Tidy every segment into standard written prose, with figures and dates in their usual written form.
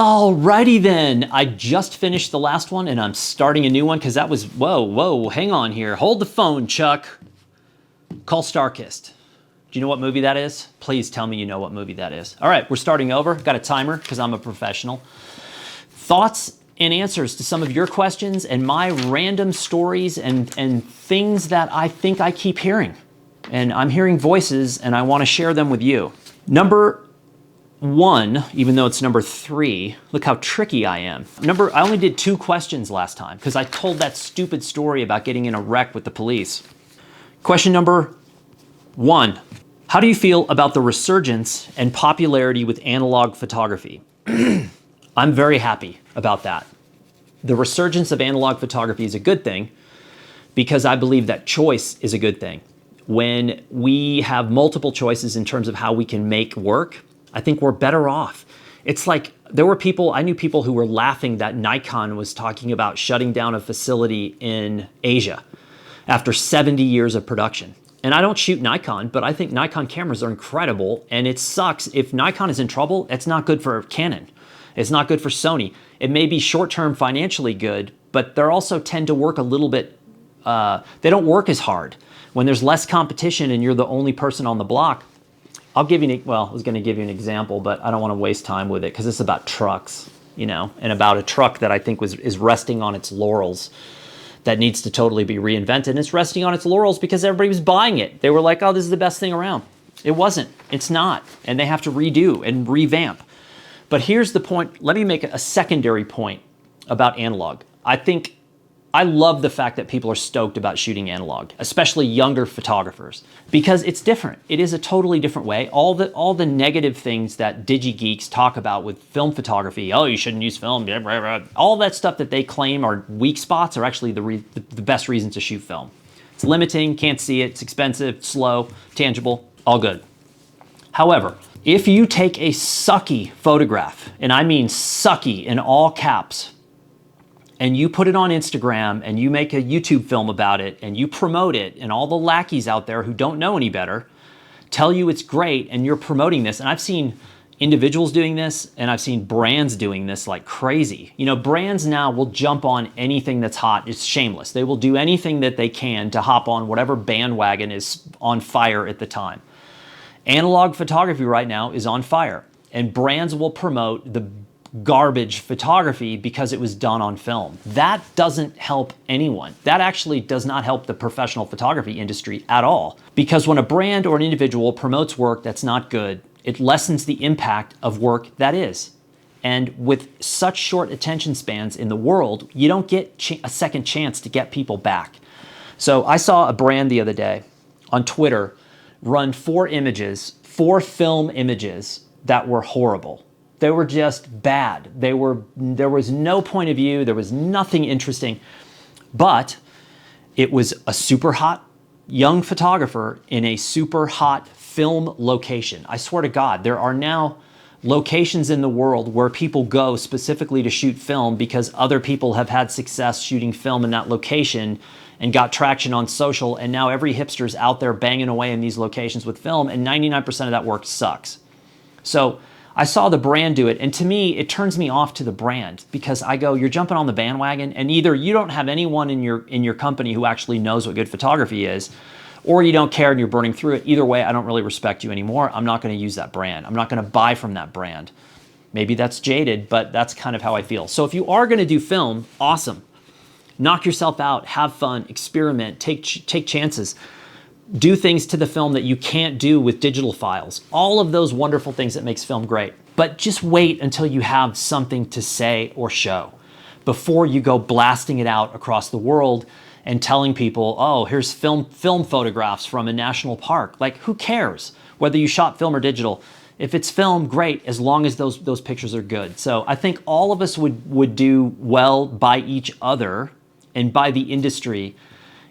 Alrighty then, I just finished the last one and I'm starting a new one because that was, whoa, hang on here. Hold the phone, Chuck. Call Starkist. Do you know what movie that is? Please tell me you know what movie that is. All right, we're starting over. Got a timer because I'm a professional. Thoughts and answers to some of your questions and my random stories and things that I think I keep hearing. And I'm hearing voices and I want to share them with you. Number 1, even though it's number 3, look how tricky I am. I only did 2 questions last time because I told that stupid story about getting in a wreck with the police. Question number 1, how do you feel about the resurgence and popularity with analog photography? I'm very happy about that. The resurgence of analog photography is a good thing because I believe that choice is a good thing. When we have multiple choices in terms of how we can make work, I think we're better off. It's like I knew people who were laughing that Nikon was talking about shutting down a facility in Asia after 70 years of production. And I don't shoot Nikon, but I think Nikon cameras are incredible. And it sucks if Nikon is in trouble, it's not good for Canon. It's not good for Sony. It may be short-term financially good, but they also tend to work a little bit, they don't work as hard. When there's less competition and you're the only person on the block, I was going to give you an example, but I don't want to waste time with it because it's about trucks, and about a truck that I think is resting on its laurels that needs to totally be reinvented. And it's resting on its laurels because everybody was buying it. They were like, oh, this is the best thing around. It wasn't. It's not. And they have to redo and revamp. But here's the point. Let me make a secondary point about analog. I love the fact that people are stoked about shooting analog, especially younger photographers, because it's different. It is a totally different way. All the negative things that digi-geeks talk about with film photography, oh, you shouldn't use film, blah, blah, blah. All that stuff that they claim are weak spots are actually the best reasons to shoot film. It's limiting, can't see it, it's expensive, slow, tangible, all good. However, if you take a sucky photograph, and I mean sucky in all caps, and you put it on Instagram and you make a YouTube film about it and you promote it, and all the lackeys out there who don't know any better tell you it's great and you're promoting this. And I've seen individuals doing this and I've seen brands doing this like crazy. Brands now will jump on anything that's hot. It's shameless. They will do anything that they can to hop on whatever bandwagon is on fire at the time. Analog photography right now is on fire, and brands will promote the garbage photography because it was done on film. That doesn't help anyone. That actually does not help the professional photography industry at all. Because when a brand or an individual promotes work that's not good, it lessens the impact of work that is. And with such short attention spans in the world, you don't get a second chance to get people back. So I saw a brand the other day on Twitter run 4 film images that were horrible. They were just bad. There was no point of view. There was nothing interesting. But it was a super hot young photographer in a super hot film location. I swear to God, there are now locations in the world where people go specifically to shoot film because other people have had success shooting film in that location and got traction on social. And now every hipster's out there banging away in these locations with film, and 99% of that work sucks. So I saw the brand do it, and to me, it turns me off to the brand because I go, you're jumping on the bandwagon, and either you don't have anyone in your company who actually knows what good photography is, or you don't care and you're burning through it. Either way, I don't really respect you anymore. I'm not going to use that brand. I'm not going to buy from that brand. Maybe that's jaded, but that's kind of how I feel. So if you are going to do film, awesome. Knock yourself out, have fun, experiment, take chances. Do things to the film that you can't do with digital files. All of those wonderful things that makes film great. But just wait until you have something to say or show before you go blasting it out across the world and telling people, oh, here's film photographs from a national park. Like, who cares whether you shot film or digital? If it's film, great, as long as those pictures are good. So I think all of us would do well by each other and by the industry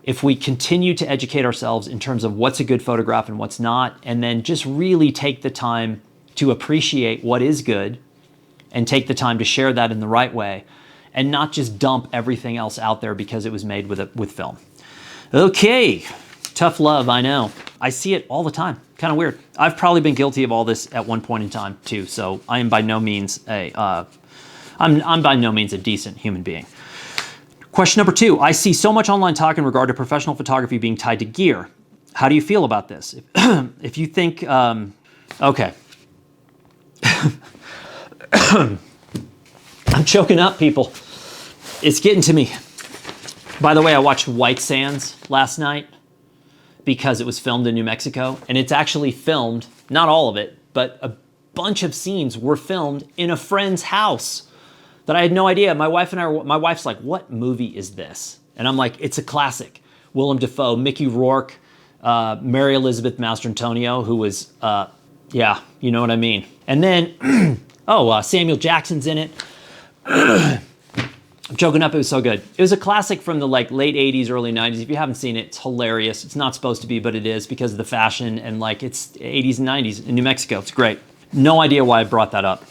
if we continue to educate ourselves in terms of what's a good photograph and what's not, and then just really take the time to appreciate what is good and take the time to share that in the right way and not just dump everything else out there because it was made with film. Okay, tough love, I know. I see it all the time, kind of weird. I've probably been guilty of all this at one point in time too, so I am by no means I'm by no means a decent human being. Question number 2, I see so much online talk in regard to professional photography being tied to gear. How do you feel about this? If you think, okay. I'm choking up, people. It's getting to me. By the way, I watched White Sands last night because it was filmed in New Mexico, and it's actually filmed, not all of it, but a bunch of scenes were filmed in a friend's house that I had no idea. My wife's like, what movie is this? And I'm like, it's a classic. Willem Dafoe, Mickey Rourke, Mary Elizabeth Mastrantonio, who was, yeah, you know what I mean. And then, Samuel Jackson's in it. I'm choking up, it was so good. It was a classic from the late 80s, early 90s. If you haven't seen it, it's hilarious. It's not supposed to be, but it is because of the fashion and it's 80s and 90s in New Mexico. It's great. No idea why I brought that up.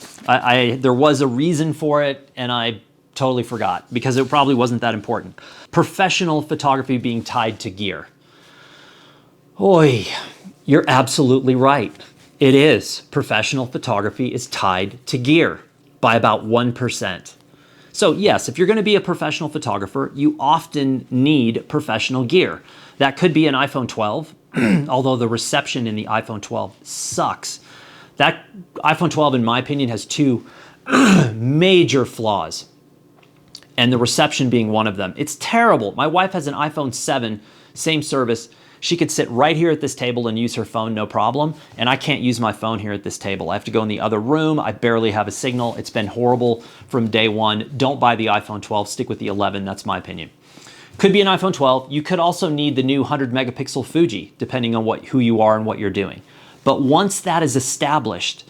There was a reason for it, and I totally forgot because it probably wasn't that important. Professional photography being tied to gear. Oy, you're absolutely right. It is. Professional photography is tied to gear by about 1%. So yes, if you're going to be a professional photographer, you often need professional gear. That could be an iPhone 12, although the reception in the iPhone 12 sucks. That iPhone 12, in my opinion, has 2 major flaws, and the reception being one of them. It's terrible. My wife has an iPhone 7, same service. She could sit right here at this table and use her phone, no problem, and I can't use my phone here at this table. I have to go in the other room. I barely have a signal. It's been horrible from day one. Don't buy the iPhone 12. Stick with the 11. That's my opinion. Could be an iPhone 12. You could also need the new 100 megapixel Fuji, depending on who you are and what you're doing. But once that is established,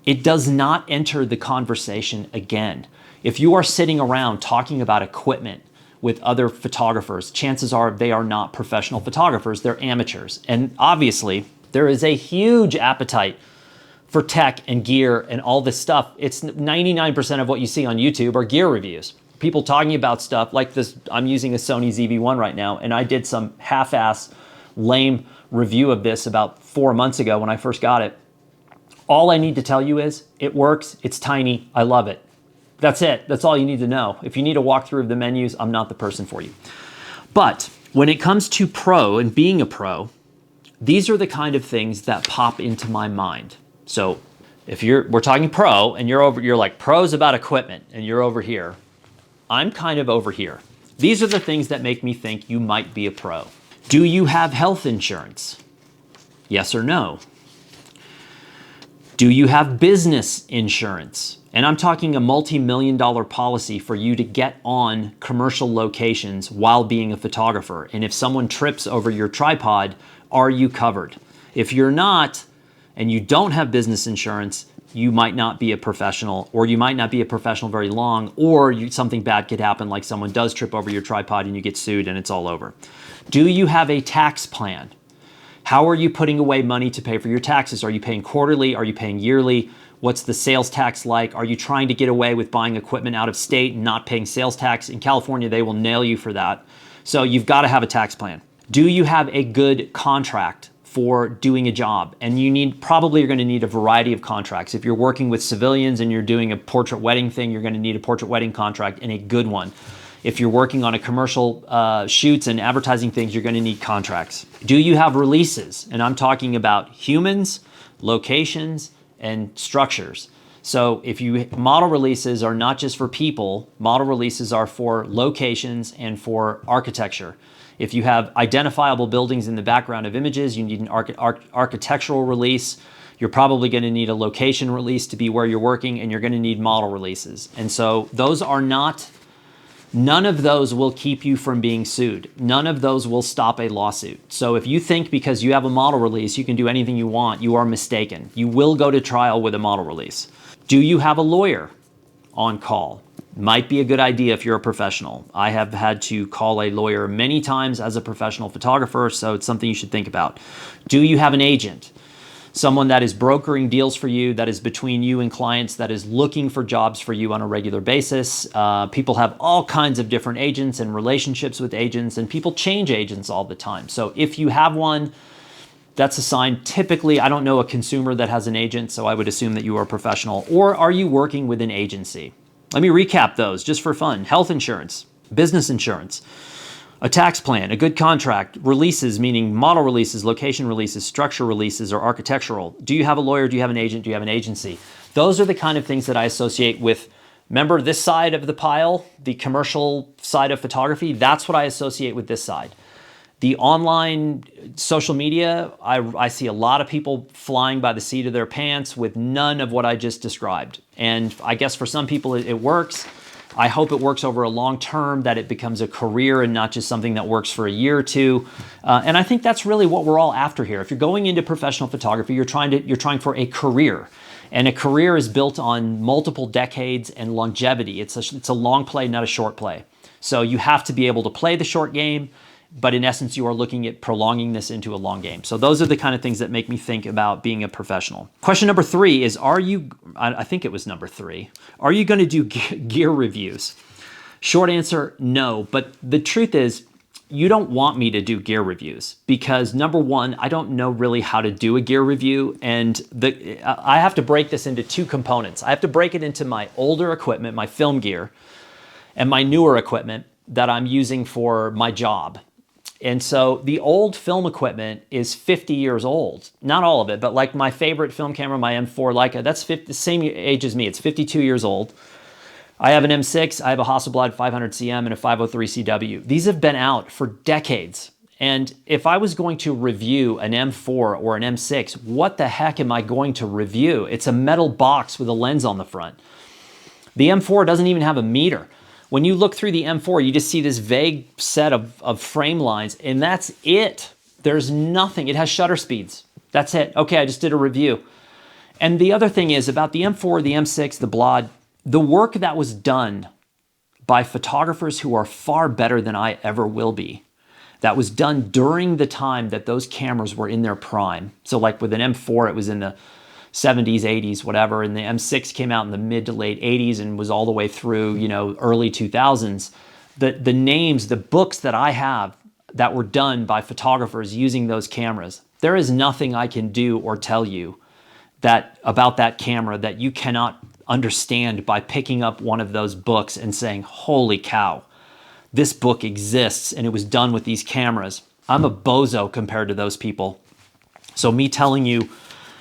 it does not enter the conversation again. If you are sitting around talking about equipment with other photographers, chances are they are not professional photographers, they're amateurs. And obviously, there is a huge appetite for tech and gear and all this stuff. It's 99% of what you see on YouTube are gear reviews. People talking about stuff like this. I'm using a Sony ZV-1 right now, and I did some half-ass lame review of this about 4 months ago when I first got it. All I need to tell you is it works, it's tiny, I love it. That's it. That's all you need to know. If you need a walkthrough of the menus, I'm not the person for you. But when it comes to pro and being a pro, these are the kind of things that pop into my mind. So if we're talking pro and you're like pros about equipment and you're over here, I'm kind of over here. These are the things that make me think you might be a pro. Do you have health insurance? Yes or no? Do you have business insurance? And I'm talking a multi-million-dollar policy for you to get on commercial locations while being a photographer. And if someone trips over your tripod, are you covered? If you're not, and you don't have business insurance, you might not be a professional, or you might not be a professional very long, or something bad could happen, like someone does trip over your tripod and you get sued and it's all over. Do you have a tax plan? How are you putting away money to pay for your taxes? Are you paying quarterly? Are you paying yearly? What's the sales tax like? Are you trying to get away with buying equipment out of state and not paying sales tax? In California, they will nail you for that. So you've got to have a tax plan. Do you have a good contract for doing a job? And you're going to need a variety of contracts. If you're working with civilians and you're doing a portrait wedding thing, you're going to need a portrait wedding contract and a good one. If you're working on a commercial shoots and advertising things, you're going to need contracts. Do you have releases? And I'm talking about humans, locations, and structures. So model releases are not just for people, model releases are for locations and for architecture. If you have identifiable buildings in the background of images, you need an architectural release. You're probably going to need a location release to be where you're working, and you're going to need model releases. And so none of those will keep you from being sued. None of those will stop a lawsuit. So if you think because you have a model release, you can do anything you want, you are mistaken. You will go to trial with a model release. Do you have a lawyer on call? Might be a good idea if you're a professional. I have had to call a lawyer many times as a professional photographer, so it's something you should think about. Do you have an agent? Someone that is brokering deals for you, that is between you and clients, that is looking for jobs for you on a regular basis. People have all kinds of different agents and relationships with agents, and people change agents all the time. So if you have one, that's a sign. Typically, I don't know a consumer that has an agent, so I would assume that you are a professional. Or are you working with an agency? Let me recap those just for fun. Health insurance, business insurance, a tax plan, a good contract, releases, meaning model releases, location releases, structure releases, or architectural. Do you have a lawyer? Do you have an agent? Do you have an agency? Those are the kind of things that I associate with, remember this side of the pile, the commercial side of photography? That's what I associate with this side. The online social media, I see a lot of people flying by the seat of their pants with none of what I just described. And I guess for some people it works. I hope it works over a long term, that it becomes a career and not just something that works for a year or two. And I think that's really what we're all after here. If you're going into professional photography, you're trying for a career. And a career is built on multiple decades and longevity. It's a long play, not a short play. So you have to be able to play the short game, but in essence, you are looking at prolonging this into a long game. So those are the kind of things that make me think about being a professional. Question number 3 is, I think it was number 3, are you going to do gear reviews? Short answer, no. But the truth is, you don't want me to do gear reviews because, number one, I don't know really how to do a gear review. And I have to break this into 2 components. I have to break it into my older equipment, my film gear, and my newer equipment that I'm using for my job. And so the old film equipment is 50 years old. Not all of it, but like my favorite film camera, my M4 Leica, that's the same age as me. It's 52 years old. I have an M6, I have a Hasselblad 500CM and a 503CW. These have been out for decades. And if I was going to review an M4 or an M6, what the heck am I going to review? It's a metal box with a lens on the front. The M4 doesn't even have a meter. When you look through the M4, you just see this vague set of frame lines, and that's it. There's nothing. It has shutter speeds. That's it. Okay, I just did a review. And the other thing is about the M4, the M6, the Blad, the work that was done by photographers who are far better than I ever will be, that was done during the time that those cameras were in their prime. So like with an M4, it was in the 70s, 80s, whatever, and the M6 came out in the mid to late 80s and was all the way through, early 2000s. The names, the books that I have that were done by photographers using those cameras, there is nothing I can do or tell you about that camera that you cannot understand by picking up one of those books and saying, holy cow, this book exists and it was done with these cameras. I'm a bozo compared to those people. So me telling you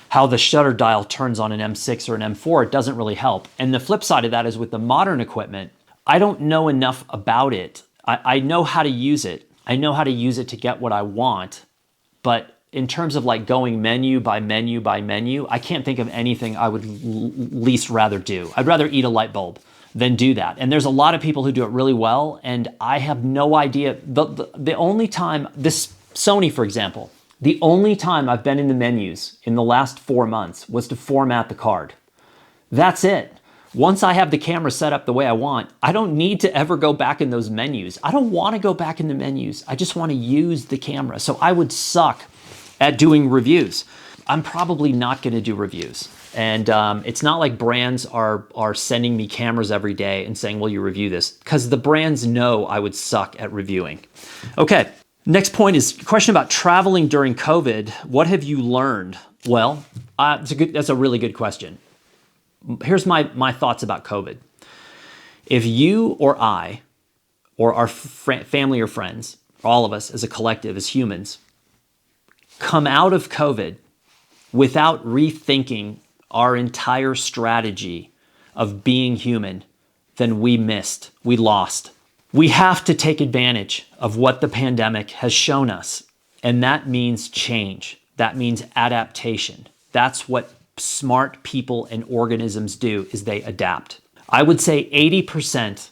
how the shutter dial turns on an M6 or an M4, it doesn't really help. And the flip side of that is with the modern equipment, I don't know enough about it. I know how to use it. I know how to use it to get what I want. But in terms of like going menu by menu by menu, I can't think of anything I would least rather do. I'd rather eat a light bulb than do that. And there's a lot of people who do it really well, and I have no idea. The only time, this Sony, for example, the only time I've been in the menus in the last 4 months was to format the card. That's it. Once I have the camera set up the way I want, I don't need to ever go back in those menus. I don't want to go back in the menus. I just want to use the camera. So I would suck at doing reviews. I'm probably not going to do reviews. And it's not like brands are sending me cameras every day and saying, will you review this? Because the brands know I would suck at reviewing. Okay. Next point is a question about traveling during COVID. What have you learned? Well, that's a really good question. Here's my thoughts about COVID. If you or I, or our family or friends, all of us as a collective, as humans, come out of COVID without rethinking our entire strategy of being human, then we lost. We have to take advantage of what the pandemic has shown us. And that means change. That means adaptation. That's what smart people and organisms do, is they adapt. I would say 80%,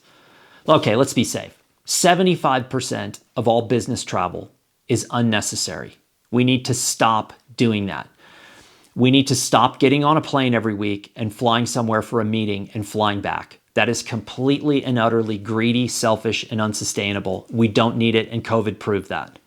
okay, let's be safe. 75% of all business travel is unnecessary. We need to stop doing that. We need to stop getting on a plane every week and flying somewhere for a meeting and flying back. That is completely and utterly greedy, selfish, and unsustainable. We don't need it, and COVID proved that.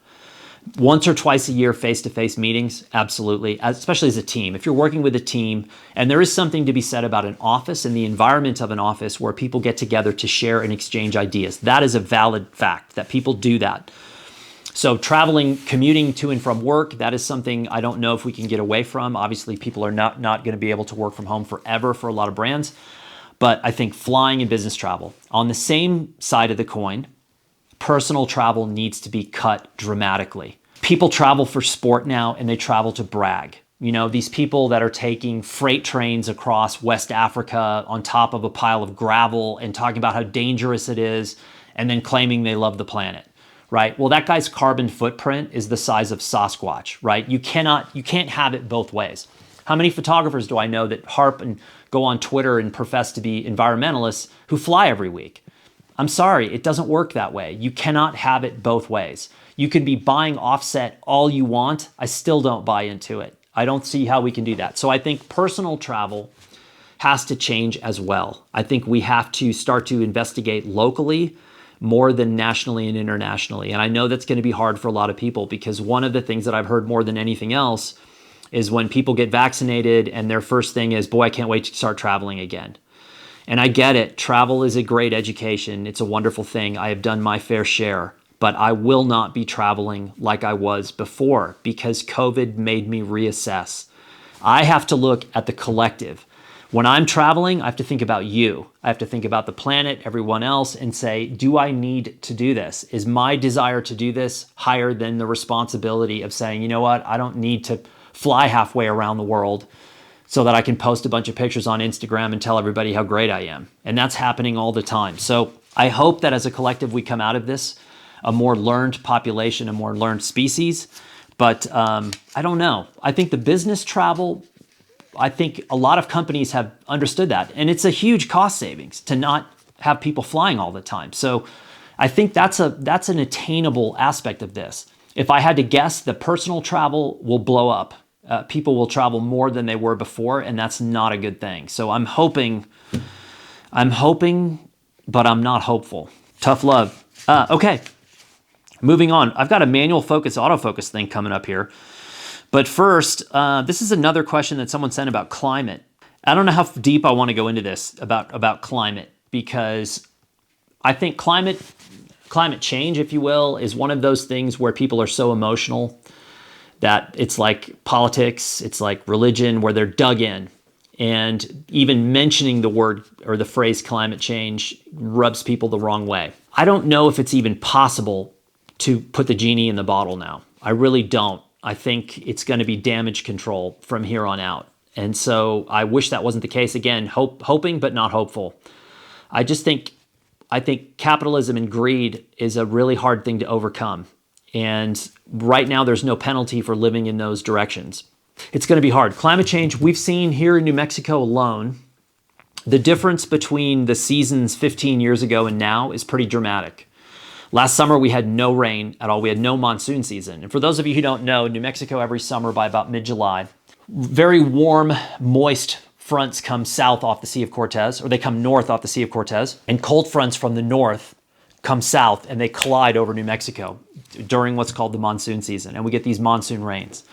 Once or twice a year, face-to-face meetings, absolutely, especially as a team. If you're working with a team, and there is something to be said about an office and the environment of an office where people get together to share and exchange ideas. That is a valid fact, that people do that. So traveling, commuting to and from work, that is something I don't know if we can get away from. Obviously, people are not going to be able to work from home forever for a lot of brands. But I think flying and business travel. On the same side of the coin, personal travel needs to be cut dramatically. People travel for sport now and they travel to brag. You know, these people that are taking freight trains across West Africa on top of a pile of gravel and talking about how dangerous it is and then claiming they love the planet, right? Well, that guy's carbon footprint is the size of Sasquatch, right? You can't have it both ways. How many photographers do I know that harp and go on Twitter and profess to be environmentalists who fly every week? I'm sorry, it doesn't work that way. You cannot have it both ways. You can be buying offset all you want. I still don't buy into it. I don't see how we can do that. So I think personal travel has to change as well. I think we have to start to investigate locally more than nationally and internationally. And I know that's going to be hard for a lot of people, because one of the things that I've heard more than anything else is when people get vaccinated and their first thing is, boy, I can't wait to start traveling again. And I get it. Travel is a great education. It's a wonderful thing. I have done my fair share, but I will not be traveling like I was before because COVID made me reassess. I have to look at the collective. When I'm traveling, I have to think about you. I have to think about the planet, everyone else, and say, do I need to do this? Is my desire to do this higher than the responsibility of saying, you know what, I don't need to fly halfway around the world so that I can post a bunch of pictures on Instagram and tell everybody how great I am. And that's happening all the time. So I hope that as a collective, we come out of this a more learned population, a more learned species. But I don't know. I think the business travel, I think a lot of companies have understood that. And it's a huge cost savings to not have people flying all the time. So I think that's an attainable aspect of this. If I had to guess, the personal travel will blow up. People will travel more than they were before, and that's not a good thing. So I'm hoping, but I'm not hopeful. Tough love. Okay, moving on. I've got a manual focus, autofocus thing coming up here. But first, this is another question that someone sent about climate. I don't know how deep I want to go into this about climate, because I think climate change, if you will, is one of those things where people are so emotional that it's like politics, it's like religion, where they're dug in. And even mentioning the word or the phrase climate change rubs people the wrong way. I don't know if it's even possible to put the genie in the bottle now. I really don't. I think it's going to be damage control from here on out. And so I wish that wasn't the case. Again, hoping, but not hopeful. I think capitalism and greed is a really hard thing to overcome. And right now, there's no penalty for living in those directions. It's going to be hard. Climate change, we've seen here in New Mexico alone, the difference between the seasons 15 years ago and now is pretty dramatic. Last summer, we had no rain at all. We had no monsoon season. And for those of you who don't know, New Mexico every summer by about mid-July, very warm, moist fronts come south off the Sea of Cortez, or they come north off the Sea of Cortez, and cold fronts from the north come south and they collide over New Mexico during what's called the monsoon season. And we get these monsoon rains.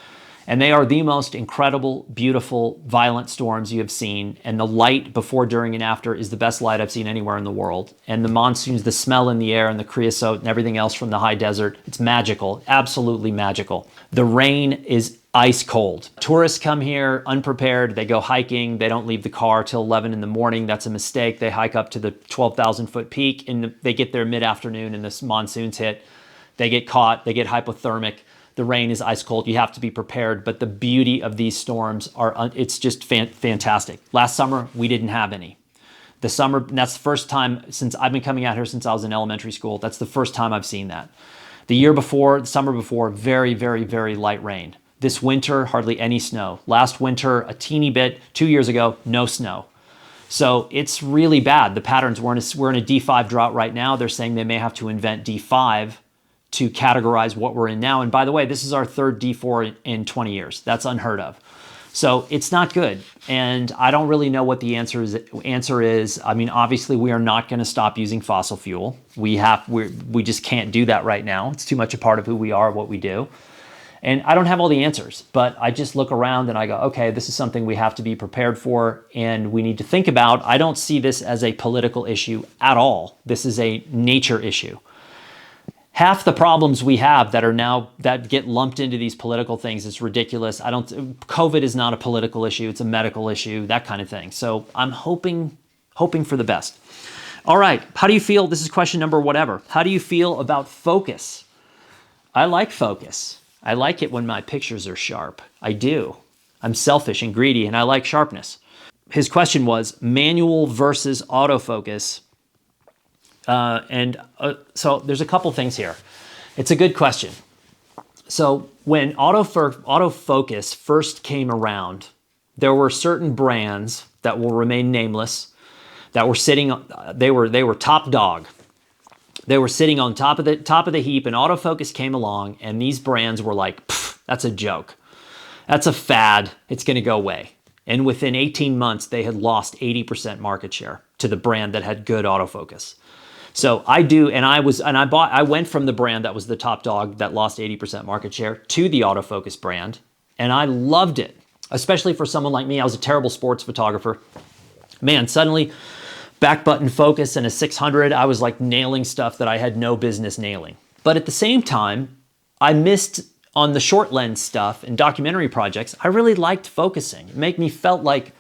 And they are the most incredible, beautiful, violent storms you have seen. And the light before, during, and after is the best light I've seen anywhere in the world. And the monsoons, the smell in the air and the creosote and everything else from the high desert, it's magical, absolutely magical. The rain is ice cold. Tourists come here unprepared. They go hiking. They don't leave the car till 11 in the morning. That's a mistake. They hike up to the 12,000 foot peak and they get there mid-afternoon and the monsoons hit. They get caught. They get hypothermic. The rain is ice cold. You have to be prepared. But the beauty of these storms it's just fantastic. Last summer, we didn't have any. That's the first time since I've been coming out here since I was in elementary school. That's the first time I've seen that. The summer before, very, very, very light rain. This winter, hardly any snow. Last winter, a teeny bit. 2 years ago, no snow. So it's really bad. The patterns, we're in a D5 drought right now. They're saying they may have to invent D5 to categorize what we're in now. And by the way, this is our third D4 in 20 years. That's unheard of. So it's not good. And I don't really know what the answer is. I mean, obviously we are not going to stop using fossil fuel. We just can't do that right now. It's too much a part of who we are, what we do. And I don't have all the answers, but I just look around and I go, okay, this is something we have to be prepared for and we need to think about. I don't see this as a political issue at all. This is a nature issue. Half the problems we have that get lumped into these political things is ridiculous. COVID is not a political issue. It's a medical issue, that kind of thing. So I'm hoping hoping for the best. All right, how do you feel? This is question number whatever. How do you feel about focus? I like focus. I like it when my pictures are sharp. I do. I'm selfish and greedy, and I like sharpness. His question was manual versus autofocus. So there's a couple things here. It's a good question. So when autofocus first came around, there were certain brands that will remain nameless that were sitting, they were top dog. They were sitting on top of the heap, and autofocus came along, and these brands were like, that's a joke. That's a fad. It's going to go away. And within 18 months, they had lost 80% market share to the brand that had good autofocus. So I went from the brand that was the top dog that lost 80% market share to the autofocus brand, and I loved it, especially for someone like me. I was a terrible sports photographer. Man, suddenly back button focus and a 600, I was like nailing stuff that I had no business nailing. But at the same time, I missed on the short lens stuff and documentary projects. I really liked focusing. It made me felt like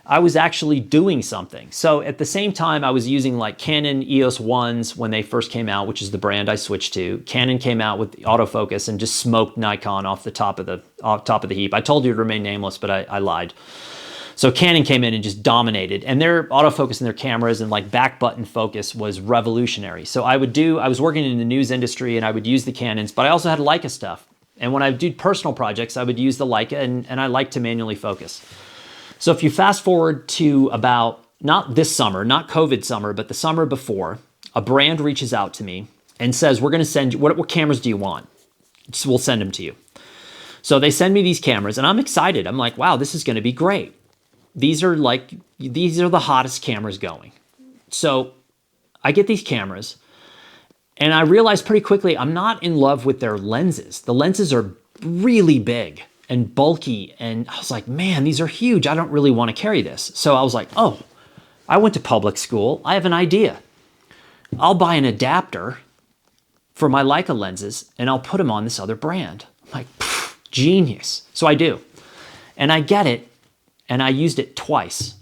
I was actually doing something. So at the same time, I was using like Canon EOS 1s when they first came out, which is the brand I switched to. Canon came out with autofocus and just smoked Nikon off the top of the heap. I told you to remain nameless, but I lied. So Canon came in and just dominated, and their autofocus in their cameras and like back button focus was revolutionary. So I was working in the news industry, and I would use the Canons, but I also had Leica stuff. And when I did personal projects, I would use the Leica, and I like to manually focus. So if you fast forward to about, not this summer, not COVID summer, but the summer before, a brand reaches out to me and says, we're going to send you, what cameras do you want? We'll send them to you. So they send me these cameras, and I'm excited. I'm like, wow, this is going to be great. These are the hottest cameras going. So I get these cameras, and I realized pretty quickly I'm not in love with their lenses. The lenses are really big and bulky, and I was like, man, these are huge. I don't really want to carry this. So I was like, oh, I went to public school. I have an idea. I'll buy an adapter for my Leica lenses, and I'll put them on this other brand. I'm like, genius. So I do. And I get it, and I used it twice.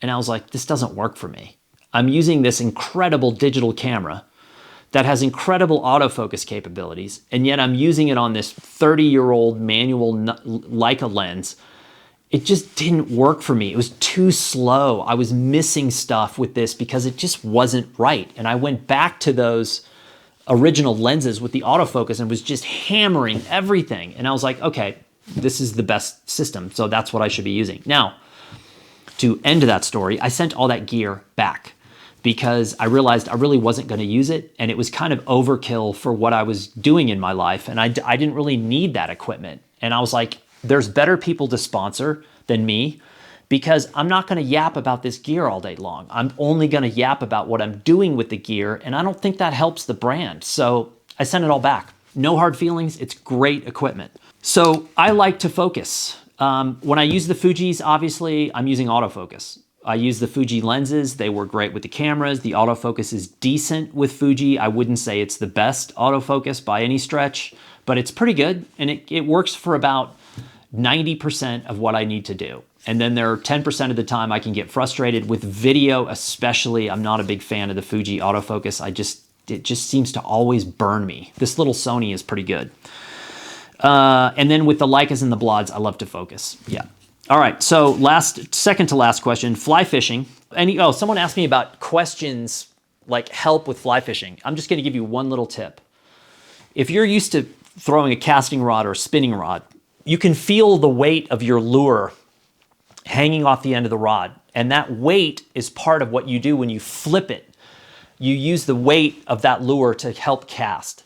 And I was like, this doesn't work for me. I'm using this incredible digital camera that has incredible autofocus capabilities, and yet I'm using it on this 30-year-old manual Leica lens. It just didn't work for me. It was too slow. I was missing stuff with this because it just wasn't right. And I went back to those original lenses with the autofocus and was just hammering everything. And I was like, okay, this is the best system, so that's what I should be using. Now, to end that story, I sent all that gear back because I realized I really wasn't going to use it, and it was kind of overkill for what I was doing in my life, and I didn't really need that equipment. And I was like, there's better people to sponsor than me, because I'm not going to yap about this gear all day long. I'm only going to yap about what I'm doing with the gear, and I don't think that helps the brand. So I sent it all back. No hard feelings. It's great equipment. So I like to focus. When I use the Fujis, obviously, I'm using autofocus. I use the Fuji lenses. They work great with the cameras. The autofocus is decent with Fuji. I wouldn't say it's the best autofocus by any stretch, but it's pretty good, and it works for about 90% of what I need to do. And then there are 10% of the time I can get frustrated with video, especially. I'm not a big fan of the Fuji autofocus. It just seems to always burn me. This little Sony is pretty good. And then with the Leicas and the Blods, I love to focus. Yeah. All right. So second to last question, fly fishing. Someone asked me about questions like help with fly fishing. I'm just going to give you one little tip. If you're used to throwing a casting rod or a spinning rod, you can feel the weight of your lure hanging off the end of the rod. And that weight is part of what you do when you flip it. You use the weight of that lure to help cast.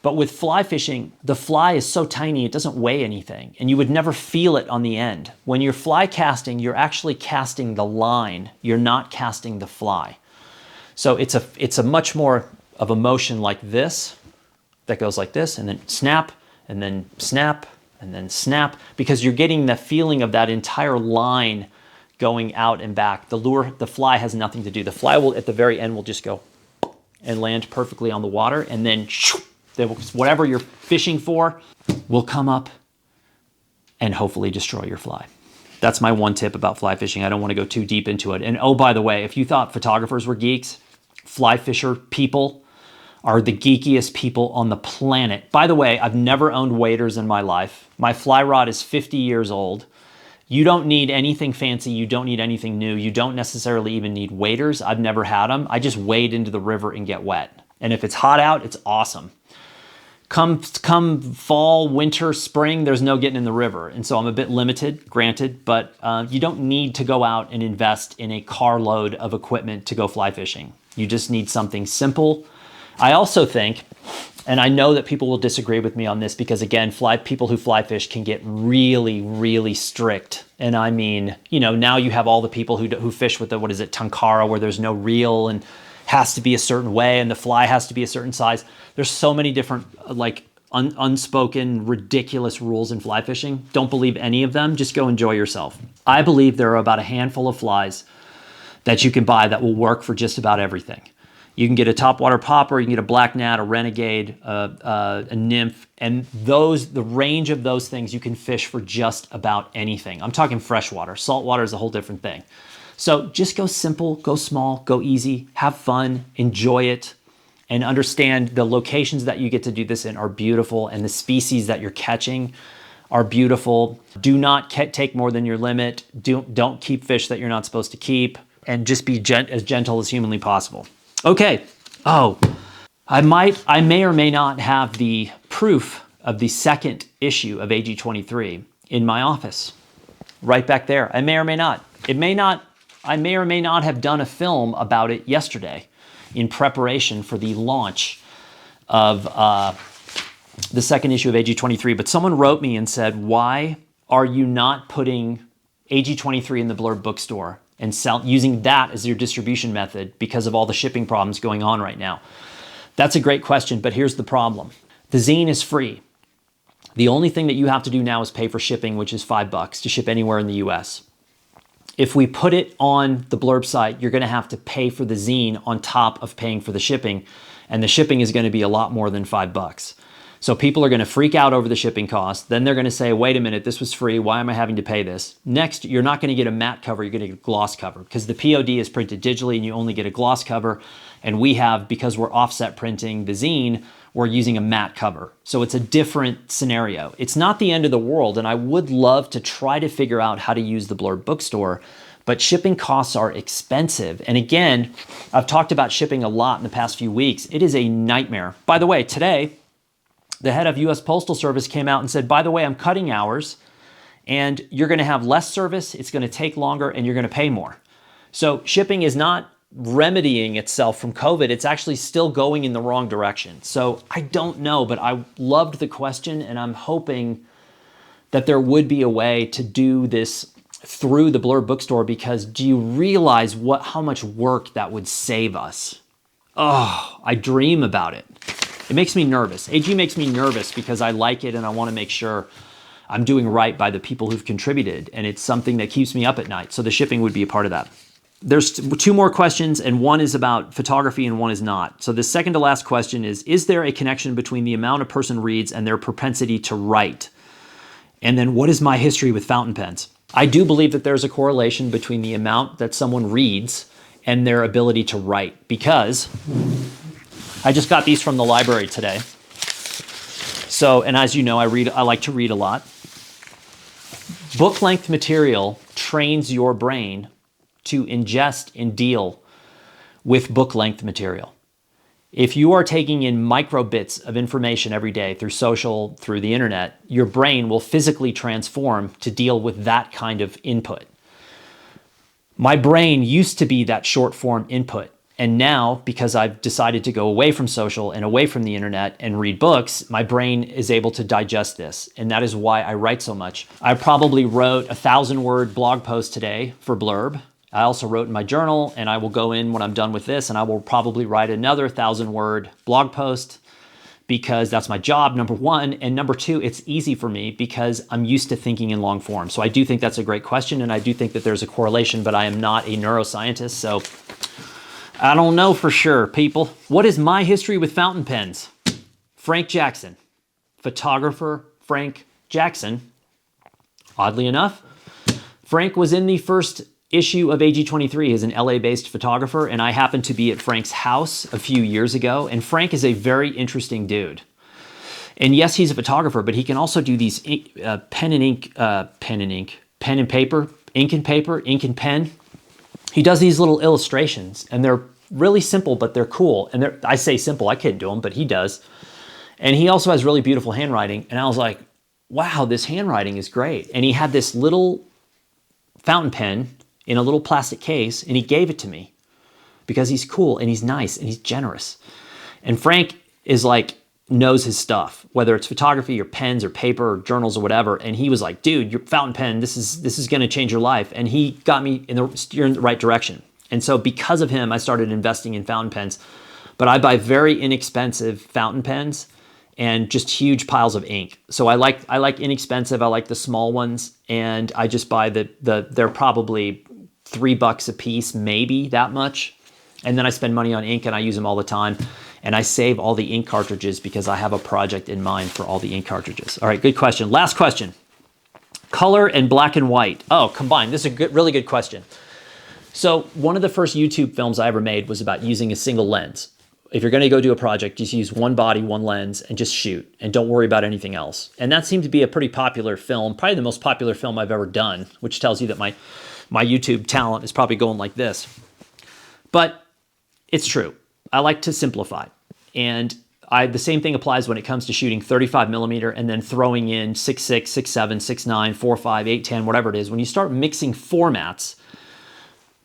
But with fly fishing, the fly is so tiny, it doesn't weigh anything, and you would never feel it on the end. When you're fly casting, you're actually casting the line. You're not casting the fly. So it's a much more of a motion like this, that goes like this, and then snap, and then snap, and then snap, because you're getting the feeling of that entire line going out and back. The fly has nothing to do. The fly will, at the very end, will just go and land perfectly on the water, and then whatever you're fishing for will come up and hopefully destroy your fly. That's my one tip about fly fishing. I don't want to go too deep into it. And oh, by the way, if you thought photographers were geeks, fly fisher people are the geekiest people on the planet. By the way, I've never owned waders in my life. My fly rod is 50 years old. You don't need anything fancy. You don't need anything new. You don't necessarily even need waders. I've never had them. I just wade into the river and get wet. And if it's hot out, it's awesome. Come fall, winter, spring, there's no getting in the river. And so I'm a bit limited, granted, but you don't need to go out and invest in a carload of equipment to go fly fishing. You just need something simple. I also think, and I know that people will disagree with me on this because again, people who fly fish can get really, really strict. And I mean, you know, now you have all the people who fish with the, what is it, Tankara, where there's no reel and has to be a certain way and the fly has to be a certain size. There's so many different like unspoken, ridiculous rules in fly fishing. Don't believe any of them. Just go enjoy yourself. I believe there are about a handful of flies that you can buy that will work for just about everything. You can get a topwater popper, you can get a black gnat, a renegade, a nymph, and the range of those things you can fish for just about anything. I'm talking freshwater. Saltwater is a whole different thing. So just go simple, go small, go easy, have fun, enjoy it, and understand the locations that you get to do this in are beautiful and the species that you're catching are beautiful. Do not take more than your limit. Don't keep fish that you're not supposed to keep, and just be as gentle as humanly possible. Okay, I may or may not have the proof of the second issue of AG23 in my office, right back there. I may or may not. I may or may not have done a film about it yesterday in preparation for the launch of the second issue of AG23, but someone wrote me and said, why are you not putting AG23 in the Blurb bookstore and using that as your distribution method because of all the shipping problems going on right now? That's a great question, but here's the problem. The zine is free. The only thing that you have to do now is pay for shipping, which is $5 to ship anywhere in the US. If we put it on the Blurb site, you're gonna have to pay for the zine on top of paying for the shipping, and the shipping is gonna be a lot more than $5. So people are gonna freak out over the shipping cost. Then they're gonna say, wait a minute, this was free. Why am I having to pay this? Next, you're not gonna get a matte cover, you're gonna get a gloss cover because the POD is printed digitally and you only get a gloss cover. And we have, because we're offset printing the zine, we're using a matte cover. So it's a different scenario. It's not the end of the world. And I would love to try to figure out how to use the Blurb bookstore, but shipping costs are expensive. And again, I've talked about shipping a lot in the past few weeks. It is a nightmare. By the way, today, the head of US Postal Service came out and said, by the way, I'm cutting hours and you're gonna have less service, it's gonna take longer, and you're gonna pay more. So shipping is not remedying itself from COVID, it's actually still going in the wrong direction. So I don't know, but I loved the question and I'm hoping that there would be a way to do this through the Blurb bookstore, because do you realize how much work that would save us? Oh, I dream about it. It makes me nervous. AG makes me nervous because I like it and I want to make sure I'm doing right by the people who've contributed, and it's something that keeps me up at night. So the shipping would be a part of that. There's two more questions, and one is about photography and one is not. So the second to last question is there a connection between the amount a person reads and their propensity to write? And then what is my history with fountain pens? I do believe that there's a correlation between the amount that someone reads and their ability to write, because I just got these from the library today. So, and as you know, I like to read a lot. Book length material trains your brain to ingest and deal with book length material. If you are taking in micro bits of information every day through social, through the internet, your brain will physically transform to deal with that kind of input. My brain used to be that short form input. And now, because I've decided to go away from social and away from the internet and read books, my brain is able to digest this. And that is why I write so much. I probably wrote a 1,000-word blog post today for Blurb. I also wrote in my journal, and I will go in when I'm done with this, and I will probably write another 1,000-word blog post, because that's my job, number one. And number two, it's easy for me because I'm used to thinking in long form. So I do think that's a great question, and I do think that there's a correlation, but I am not a neuroscientist, so I don't know for sure, people. What is my history with fountain pens? Frank Jackson, photographer Frank Jackson, oddly enough, Frank was in the first issue of AG23. He's an LA-based photographer, and I happened to be at Frank's house a few years ago, and Frank is a very interesting dude. And yes, he's a photographer, but he can also do these pen and paper, ink and paper, ink and pen. He does these little illustrations, and they're really simple, but they're cool. And I say simple, I can't do them, but he does. And he also has really beautiful handwriting. And I was like, wow, this handwriting is great. And he had this little fountain pen in a little plastic case, and he gave it to me because he's cool and he's nice and he's generous. And Frank is like, knows his stuff, whether it's photography or pens or paper or journals or whatever. And he was like, dude, your fountain pen, this is going to change your life. And he got me steering in the right direction. And so because of him, I started investing in fountain pens, but I buy very inexpensive fountain pens and just huge piles of ink. So I like inexpensive. I like the small ones, and I just buy they're probably $3 a piece, maybe that much. And then I spend money on ink, and I use them all the time. And I save all the ink cartridges because I have a project in mind for all the ink cartridges. All right, good question. Last question. Color and black and white. Oh, combined. This is a really good question. So one of the first YouTube films I ever made was about using a single lens. If you're going to go do a project, just use one body, one lens, and just shoot, and don't worry about anything else. And that seemed to be a pretty popular film, probably the most popular film I've ever done, which tells you that my YouTube talent is probably going like this. But it's true. I like to simplify. And the same thing applies when it comes to shooting 35 millimeter and then throwing in 6.6, 6.7, 6.9, 4.5, 8.10, whatever it is. When you start mixing formats,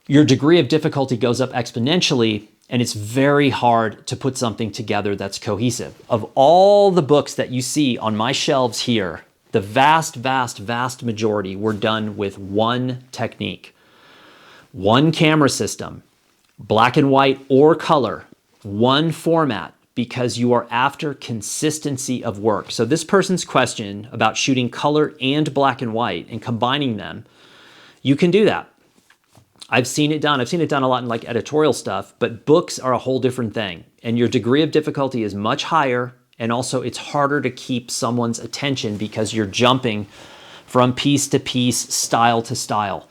your degree of difficulty goes up exponentially, and it's very hard to put something together that's cohesive. Of all the books that you see on my shelves here, the vast, vast, vast majority were done with one technique, one camera system, black and white or color, one format, because you are after consistency of work. So this person's question about shooting color and black and white and combining them, you can do that. I've seen it done. I've seen it done a lot in like editorial stuff, but books are a whole different thing. And your degree of difficulty is much higher. And also it's harder to keep someone's attention because you're jumping from piece to piece, style to style.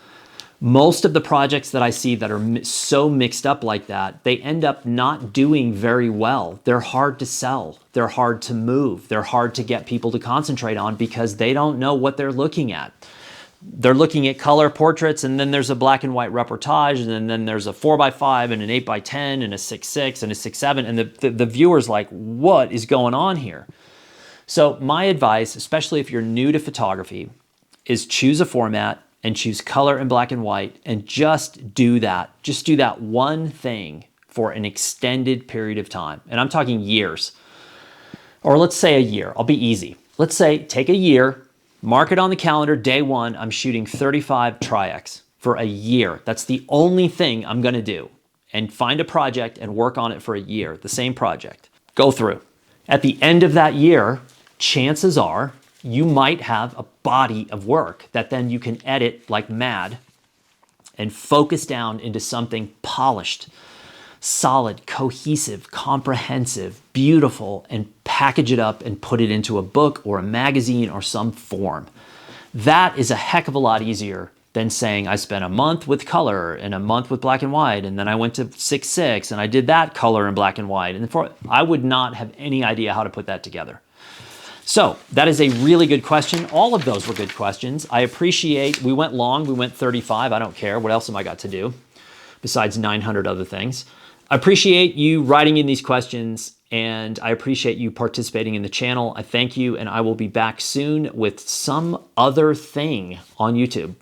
Most of the projects that I see that are so mixed up like that, they end up not doing very well. They're hard to sell. They're hard to move. They're hard to get people to concentrate on because they don't know what they're looking at. They're looking at color portraits, and then there's a black and white reportage, and then there's a 4x5 and an 8x10 and a 6.6 and a 6.7, and the viewer's like, what is going on here? So my advice, especially if you're new to photography, is choose a format and choose color and black and white, and just do that. Just do that one thing for an extended period of time. And I'm talking years. Or let's say a year. I'll be easy. Let's say take a year, mark it on the calendar, day one, I'm shooting 35 Tri-X for a year. That's the only thing I'm gonna do. And find a project and work on it for a year, the same project. Go through. At the end of that year, chances are you might have a body of work that then you can edit like mad and focus down into something polished, solid, cohesive, comprehensive, beautiful, and package it up and put it into a book or a magazine or some form. That is a heck of a lot easier than saying I spent a month with color and a month with black and white, and then I went to 6.6 and I did that color and black and white. And I would not have any idea how to put that together. So that is a really good question. All of those were good questions. I appreciate, we went long, we went 35, I don't care. What else have I got to do besides 900 other things? I appreciate you writing in these questions, and I appreciate you participating in the channel. I thank you, and I will be back soon with some other thing on YouTube.